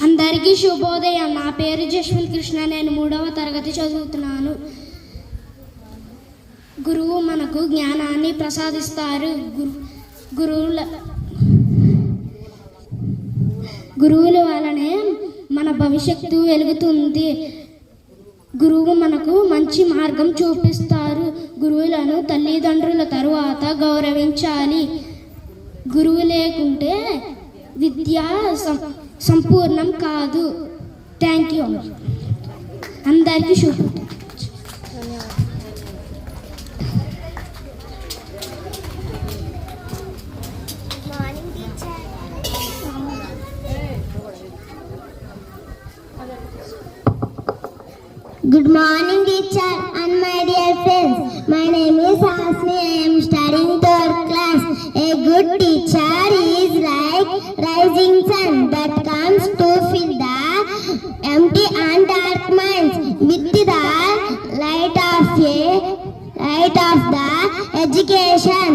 అందరికీ శుభోదయం. నా పేరు జశ్విన్ కృష్ణ. నేను 3వ తరగతి చదువుతున్నాను. గురువు మనకు జ్ఞానాన్ని ప్రసాదిస్తారు. గురువుల వలనే మన భవిష్యత్తు వెలుగుతుంది. గురువు మనకు మంచి మార్గం చూపిస్తారు. గురువులను తల్లిదండ్రుల తరువాత గౌరవించాలి. గురువు లేకుంటే విద్య సంపూర్ణం కాదు. Thank you. అందరికీ శుభం. Good morning, teacher and my dear friends. My name is Hasni. I am studying 3rd class. A good teacher is like rising sun that comes to fill the empty and dark minds with the light of the education.